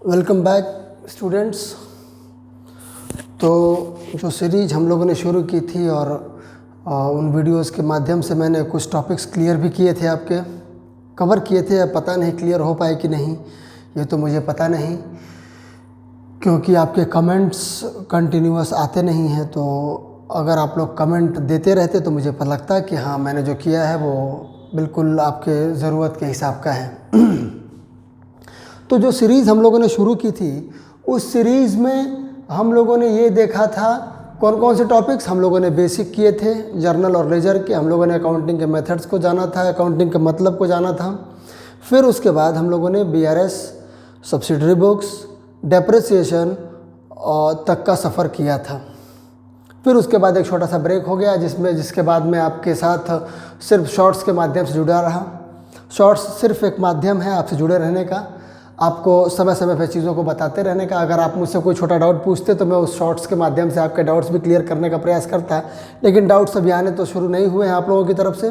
Welcome back students. तो जो series हम लोगों ने शुरू की थी और उन वीडियोस के माध्यम से मैंने कुछ टॉपिक्स क्लियर भी किए थे, आपके कवर किए थे। अब पता नहीं क्लियर हो पाए कि नहीं, ये तो मुझे पता नहीं, क्योंकि आपके कमेंट्स कंटिन्यूअस आते नहीं हैं। तो अगर आप लोग कमेंट देते रहते तो मुझे पता लगता कि हाँ, मैंने जो किया है वो बिल्कुल आपके ज़रूरत के हिसाब का है। तो जो सीरीज़ हम लोगों ने शुरू की थी, उस सीरीज़ में हम लोगों ने ये देखा था कौन कौन से टॉपिक्स हम लोगों ने बेसिक किए थे, जर्नल और लेजर के। हम लोगों ने अकाउंटिंग के मेथड्स को जाना था, अकाउंटिंग के मतलब को जाना था। फिर उसके बाद हम लोगों ने BRS, सब्सिडरी बुक्स, डेप्रिसिएशन और तक का सफ़र किया था। फिर उसके बाद एक छोटा सा ब्रेक हो गया, जिसके बाद मैं आपके साथ सिर्फ शॉर्ट्स के माध्यम से जुड़ा रहा। शॉर्ट्स सिर्फ एक माध्यम है आपसे जुड़े रहने का, आपको समय समय पर चीज़ों को बताते रहने का। अगर आप मुझसे कोई छोटा डाउट पूछते तो मैं उस शॉर्ट्स के माध्यम से आपके डाउट्स भी क्लियर करने का प्रयास करता, लेकिन डाउट्स अभी आने तो शुरू नहीं हुए हैं आप लोगों की तरफ से।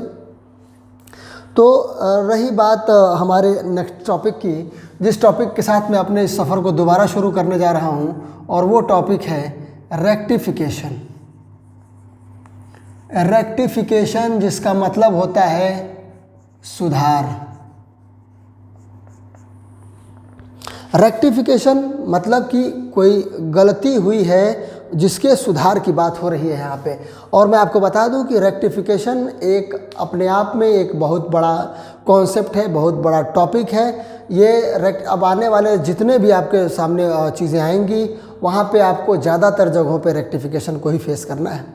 तो रही बात हमारे नेक्स्ट टॉपिक की, जिस टॉपिक के साथ मैं अपने इस सफ़र को दोबारा शुरू करने जा रहा हूँ, और वो टॉपिक है रेक्टिफिकेशन। रेक्टिफिकेशन जिसका मतलब होता है सुधार। रेक्टिफिकेशन मतलब कि कोई गलती हुई है जिसके सुधार की बात हो रही है यहाँ पे। और मैं आपको बता दूं कि रेक्टिफिकेशन एक अपने आप में एक बहुत बड़ा कॉन्सेप्ट है, बहुत बड़ा टॉपिक है। ये अब आने वाले जितने भी आपके सामने चीज़ें आएंगी, वहाँ पे आपको ज़्यादातर जगहों पे रेक्टिफिकेशन को ही फेस करना है।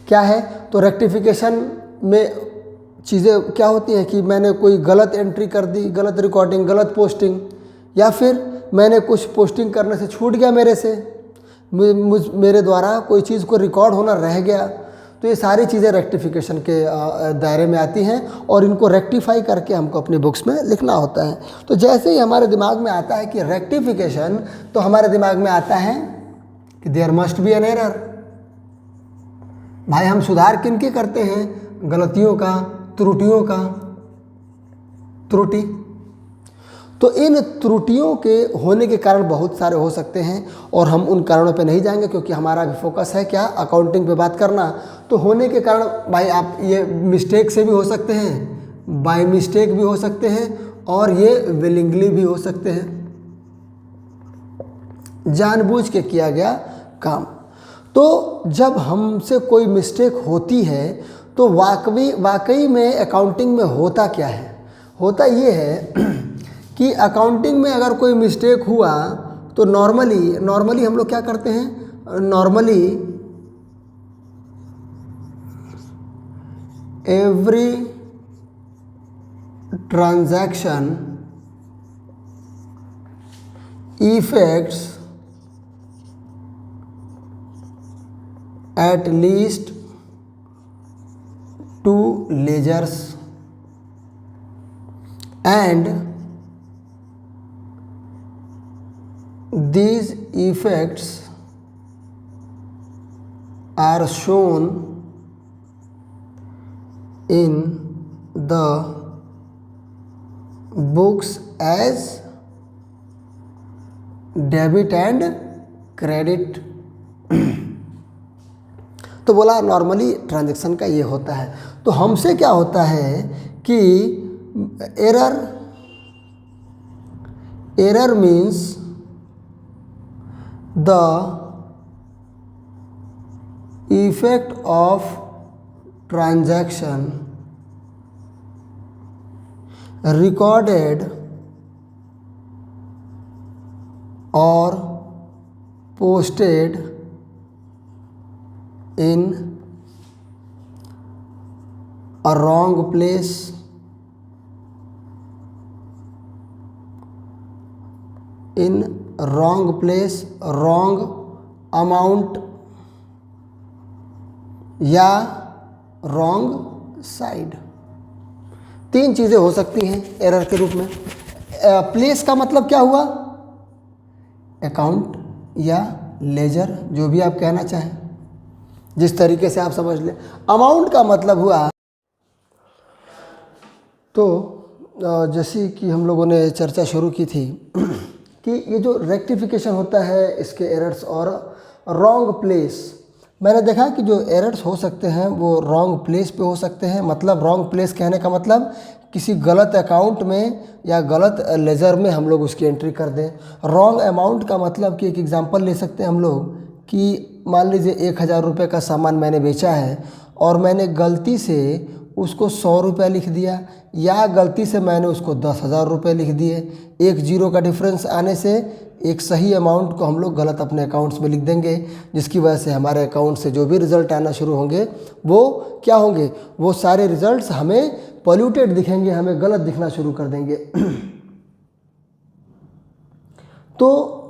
क्या है तो रेक्टिफिकेशन में चीज़ें क्या होती हैं कि मैंने कोई गलत एंट्री कर दी, गलत रिकॉर्डिंग, गलत पोस्टिंग, या फिर मैंने कुछ पोस्टिंग करने से छूट गया, मेरे द्वारा कोई चीज़ को रिकॉर्ड होना रह गया। तो ये सारी चीज़ें रेक्टिफिकेशन के दायरे में आती हैं और इनको रेक्टिफाई करके हमको अपनी बुक्स में लिखना होता है। तो जैसे ही हमारे दिमाग में आता है कि रेक्टिफिकेशन, तो हमारे दिमाग में आता है कि there must be an error. भाई हम सुधार किन के करते हैं? गलतियों का, त्रुटियों का। त्रुटि तो इन त्रुटियों के होने के कारण बहुत सारे हो सकते हैं, और हम उन कारणों पे नहीं जाएंगे क्योंकि हमारा भी फोकस है क्या, अकाउंटिंग पे बात करना। तो होने के कारण भाई आप ये मिस्टेक से भी हो सकते हैं, बाय मिस्टेक भी हो सकते हैं, और ये विलिंगली भी हो सकते हैं, जानबूझ के किया गया काम। तो जब हमसे कोई मिस्टेक होती है तो वाकई में अकाउंटिंग में होता क्या है? होता ये है कि अकाउंटिंग में अगर कोई मिस्टेक हुआ तो नॉर्मली हम लोग क्या करते हैं? Normally every transaction effects at least 2 ledgers and these effects are shown in the books as debit and credit। तो बोला नॉर्मली ट्रांजैक्शन का ये होता है। तो हमसे क्या होता है कि error means the effect of transaction recorded और posted in a wrong place, wrong amount या wrong side। 3 चीज़ें हो सकती हैं एरर के रूप में। प्लेस का मतलब क्या हुआ? अकाउंट या लेजर, जो भी आप कहना चाहें, जिस तरीके से आप समझ लें। अमाउंट का मतलब हुआ, तो जैसे कि हम लोगों ने चर्चा शुरू की थी कि ये जो रेक्टिफिकेशन होता है इसके एरर्स और रॉन्ग प्लेस, मैंने देखा कि जो एरर्स हो सकते हैं वो रॉन्ग प्लेस पे हो सकते हैं। मतलब रॉन्ग प्लेस कहने का मतलब किसी गलत अकाउंट में या गलत लेजर में हम लोग उसकी एंट्री कर दें। रॉन्ग अमाउंट का मतलब कि एक एग्जांपल ले सकते हैं हम लोग कि मान लीजिए 1000 रुपये का सामान मैंने बेचा है और मैंने गलती से उसको 100 रुपये लिख दिया, या गलती से मैंने उसको 10,000 रुपये लिख दिए। एक जीरो का डिफरेंस आने से एक सही अमाउंट को हम लोग गलत अपने अकाउंट्स में लिख देंगे, जिसकी वजह से हमारे अकाउंट से जो भी रिज़ल्ट आना शुरू होंगे वो क्या होंगे, वो सारे रिज़ल्ट्स हमें पॉल्यूटेड दिखेंगे, हमें गलत दिखना शुरू कर देंगे। तो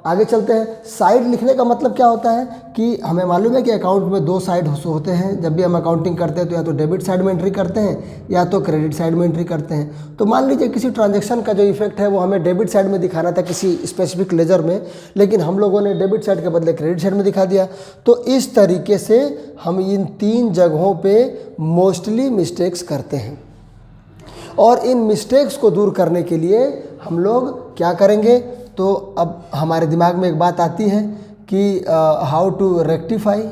आगे चलते हैं। साइड लिखने का मतलब क्या होता है कि हमें मालूम है कि अकाउंट में 2 साइड होते हैं। जब भी हम अकाउंटिंग करते हैं तो या तो डेबिट साइड में एंट्री करते हैं या तो क्रेडिट साइड में एंट्री करते हैं। तो मान लीजिए किसी ट्रांजैक्शन का जो इफेक्ट है वो हमें डेबिट साइड में दिखाना था किसी स्पेसिफिक लेजर में, लेकिन हम लोगों ने डेबिट साइड के बदले क्रेडिट साइड में दिखा दिया। तो इस तरीके से हम इन 3 जगहों पर मोस्टली मिस्टेक्स करते हैं, और इन मिस्टेक्स को दूर करने के लिए हम लोग क्या करेंगे। तो अब हमारे दिमाग में एक बात आती है कि हाउ टू रेक्टिफाई,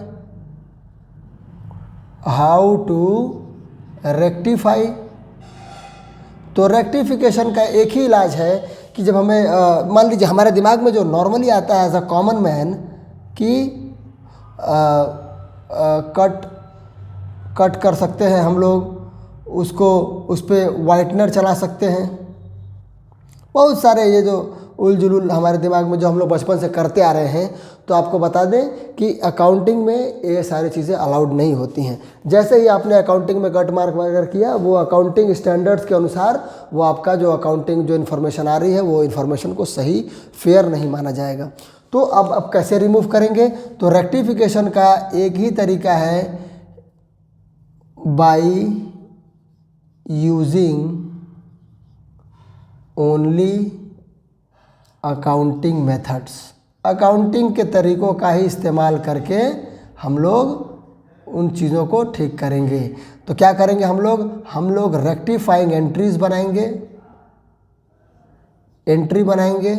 तो रेक्टिफिकेशन का एक ही इलाज है कि जब हमें मान लीजिए हमारे दिमाग में जो नॉर्मली आता है एज अ कॉमन मैन कि कट कर सकते हैं हम लोग उसको, उस पर वाइटनर चला सकते हैं, बहुत सारे ये जो उलझुल हमारे दिमाग में जो हम लोग बचपन से करते आ रहे हैं। तो आपको बता दें कि अकाउंटिंग में ये सारी चीज़ें अलाउड नहीं होती हैं। जैसे ही आपने अकाउंटिंग में कट मार्क वगैरह किया, वो अकाउंटिंग स्टैंडर्ड्स के अनुसार वो आपका जो अकाउंटिंग जो इन्फॉर्मेशन आ रही है वो इन्फॉर्मेशन को सही फेयर नहीं माना जाएगा। तो अब कैसे रिमूव करेंगे। तो रेक्टिफिकेशन का एक ही तरीका है, by using only accounting methods, accounting के तरीकों का ही इस्तेमाल करके हम लोग उन चीज़ों को ठीक करेंगे। तो क्या करेंगे हम लोग रेक्टिफाइंग एंट्रीज बनाएंगे, एंट्री बनाएंगे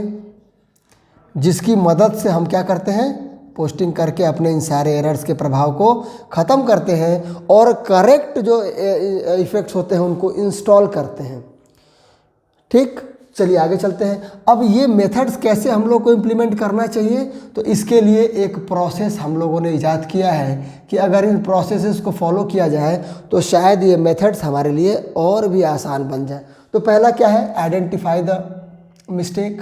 जिसकी मदद से हम क्या करते हैं, पोस्टिंग करके अपने इन सारे एरर्स के प्रभाव को ख़त्म करते हैं और करेक्ट जो इफ़ेक्ट्स होते हैं उनको इंस्टॉल करते हैं। ठीक, चलिए आगे चलते हैं। अब ये मेथड्स कैसे हम लोग को इम्प्लीमेंट करना चाहिए, तो इसके लिए एक प्रोसेस हम लोगों ने इजाद किया है कि अगर इन प्रोसेसेस को फॉलो किया जाए तो शायद ये मेथड्स हमारे लिए और भी आसान बन जाए। तो पहला क्या है, identify the mistake.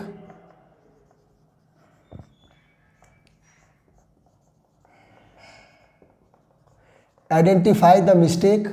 Identify the mistake,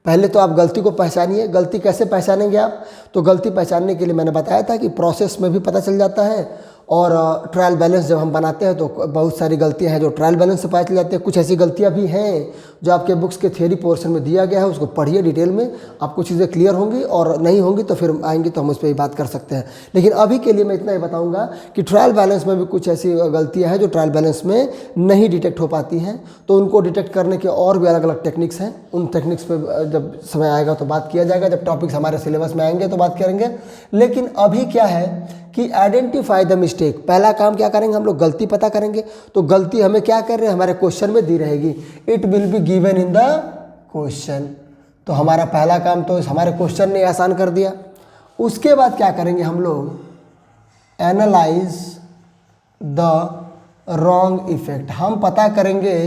पहले तो आप गलती को पहचानिए। गलती कैसे पहचानेंगे आप, तो गलती पहचानने के लिए मैंने बताया था कि प्रोसेस में भी पता चल जाता है, और ट्रायल बैलेंस जब हम बनाते हैं तो बहुत सारी गलतियां हैं जो ट्रायल बैलेंस से पता चल जाती है। कुछ ऐसी गलतियां भी हैं जो आपके बुक्स के थियरी पोर्शन में दिया गया है, उसको पढ़िए डिटेल में, आपको चीज़ें क्लियर होंगी, और नहीं होंगी तो फिर आएंगी तो हम उस पर भी बात कर सकते हैं। लेकिन अभी के लिए मैं इतना ही बताऊंगा कि ट्रायल बैलेंस में भी कुछ ऐसी गलतियां हैं जो ट्रायल बैलेंस में नहीं डिटेक्ट हो पाती हैं, तो उनको डिटेक्ट करने के और भी अलग अलग टेक्निक्स हैं। उन टेक्निक्स पर जब समय आएगा तो बात किया जाएगा, जब टॉपिक्स हमारे सिलेबस में आएंगे तो बात करेंगे। लेकिन अभी क्या है कि आइडेंटिफाई द मिस्टेक, पहला काम क्या करेंगे, हम लोग गलती पता करेंगे। तो गलती हमें क्या कर रहे हैं, हमारे क्वेश्चन में दी रहेगी, it will be given in the question. तो हमारा पहला काम तो हमारे क्वेश्चन ने आसान कर दिया। उसके बाद क्या करेंगे हम लोग, एनालाइज द रॉन्ग इफेक्ट। हम पता करेंगे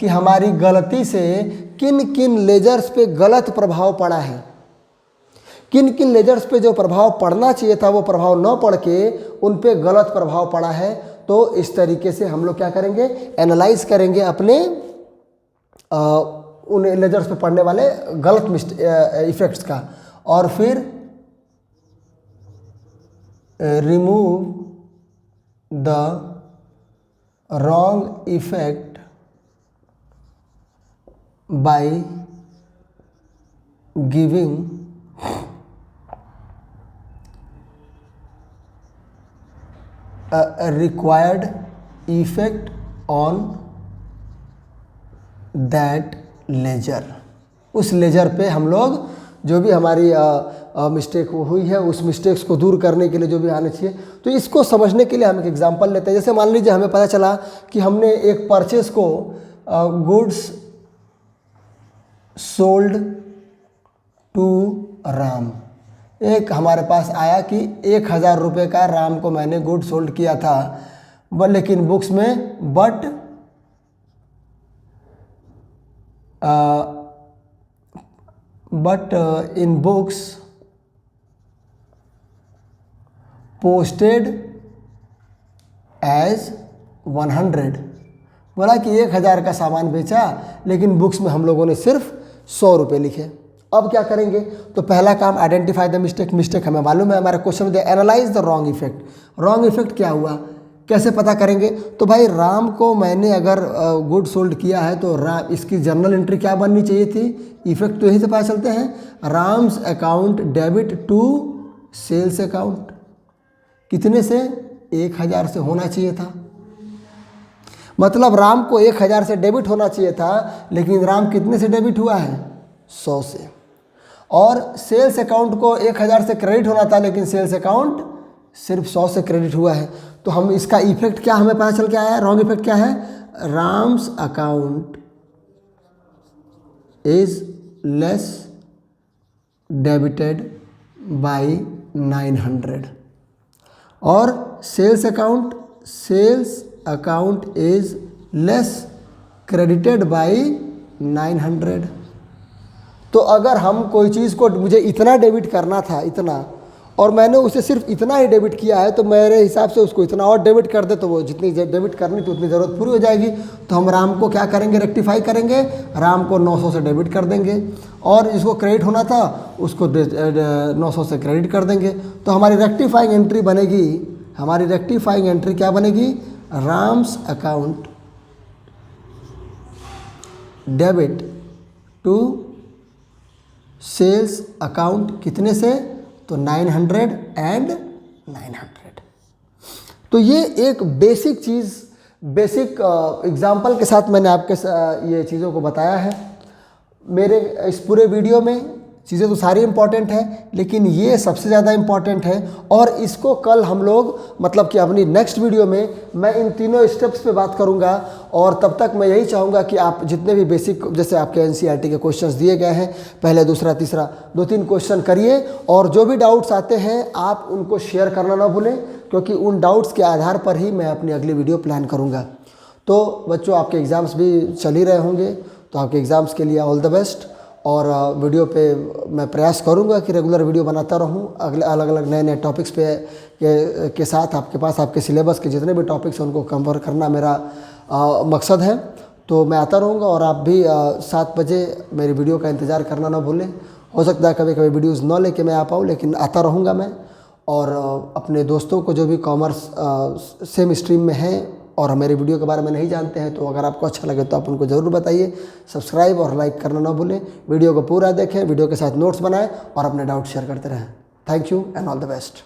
कि हमारी गलती से किन किन लेजर्स पे गलत प्रभाव पड़ा है, किन किन लेजर्स पे जो प्रभाव पड़ना चाहिए था वो प्रभाव न पड़ के उन पे गलत प्रभाव पड़ा है। तो इस तरीके से हम लोग क्या करेंगे, एनालाइज करेंगे अपने उन लेजर्स पे पड़ने वाले गलत इफेक्ट्स का, और फिर remove the wrong effect by giving required effect on that ledger. उस लेजर पे हम लोग जो भी हमारी मिस्टेक हुई है उस मिस्टेक्स को दूर करने के लिए जो भी आना चाहिए। तो इसको समझने के लिए हम एक एग्जांपल लेते हैं। जैसे मान लीजिए हमें पता चला कि हमने एक परचेस को गुड्स सोल्ड टू राम, एक हमारे पास आया कि 1000 रुपये का राम को मैंने गुड सोल्ड किया था, लेकिन बुक्स में but in books posted as 100, बोला कि 1000 का सामान बेचा लेकिन बुक्स में हम लोगों ने सिर्फ 100 रुपये लिखे। अब क्या करेंगे? तो पहला काम आइडेंटिफाई द मिस्टेक। मिस्टेक हमें मालूम है, हमारा क्वेश्चन में analyse the wrong effect. Wrong effect क्या हुआ, कैसे पता करेंगे? तो भाई राम को मैंने अगर गुड सोल्ड किया है तो राम, इसकी जर्नल एंट्री क्या बननी चाहिए थी? इफेक्ट तो यहीं से पता चलते हैं, Ram's account debit to sales account. कितने से? 1000 से होना चाहिए था। मतलब राम को 1000 से डेबिट होना चाहिए था, लेकिन राम कितने से डेबिट हुआ है? 100 से। और सेल्स अकाउंट को 1000 से क्रेडिट होना था, लेकिन सेल्स अकाउंट सिर्फ 100 से क्रेडिट हुआ है। तो हम इसका इफेक्ट क्या हमें पता चल के आया? रॉन्ग इफेक्ट क्या है? Ram's account is less debited by 900 और sales account is less credited by 900। तो अगर हम कोई चीज़ को, मुझे इतना डेबिट करना था, इतना, और मैंने उसे सिर्फ इतना ही डेबिट किया है, तो मेरे हिसाब से उसको इतना और डेबिट कर दे तो वो जितनी डेबिट करनी थी उतनी ज़रूरत पूरी हो जाएगी। तो हम राम को क्या करेंगे? रेक्टिफाई करेंगे, राम को 900 से डेबिट कर देंगे, और जिसको क्रेडिट होना था उसको 900 से क्रेडिट कर देंगे। तो हमारी रेक्टिफाइंग एंट्री बनेगी, हमारी रेक्टिफाइंग एंट्री क्या बनेगी? Ram's account debit to sales account कितने से? तो 900 एंड 900। तो ये एक बेसिक चीज़, बेसिक एग्जाम्पल के साथ मैंने आपके ये चीज़ों को बताया है। मेरे इस पूरे वीडियो में चीज़ें तो सारी इम्पॉर्टेंट हैं, लेकिन ये सबसे ज़्यादा इम्पॉर्टेंट है, और इसको कल हम लोग, मतलब कि अपनी नेक्स्ट वीडियो में मैं इन तीनों स्टेप्स पे बात करूँगा। और तब तक मैं यही चाहूँगा कि आप जितने भी बेसिक, जैसे आपके NCERT के क्वेश्चंस दिए गए हैं, पहले, दूसरा, तीसरा, 2-3 क्वेश्चन करिए, और जो भी डाउट्स आते हैं आप उनको शेयर करना ना भूलें, क्योंकि उन डाउट्स के आधार पर ही मैं अपनी अगली वीडियो प्लान करूँगा। तो बच्चों, आपके एग्ज़ाम्स भी चल ही रहे होंगे, तो आपके एग्ज़ाम्स के लिए ऑल द बेस्ट। और वीडियो पे मैं प्रयास करूंगा कि रेगुलर वीडियो बनाता रहूं, अगले अलग अलग नए टॉपिक्स पे के साथ आपके पास आपके सिलेबस के जितने भी टॉपिक्स हैं उनको कवर करना मेरा मकसद है। तो मैं आता रहूंगा, और आप भी 7 बजे मेरी वीडियो का इंतज़ार करना ना भूलें। हो सकता है कभी कभी वीडियोज़ न लेके मैं आ पाऊँ, लेकिन आता रहूँगा मैं। और अपने दोस्तों को जो भी कॉमर्स सेम स्ट्रीम में हैं और मेरे वीडियो के बारे में नहीं जानते हैं, तो अगर आपको अच्छा लगे तो आप उनको ज़रूर बताइए। सब्सक्राइब और लाइक करना ना भूलें। वीडियो को पूरा देखें, वीडियो के साथ नोट्स बनाएं और अपने डाउट शेयर करते रहें। Thank you and all the best.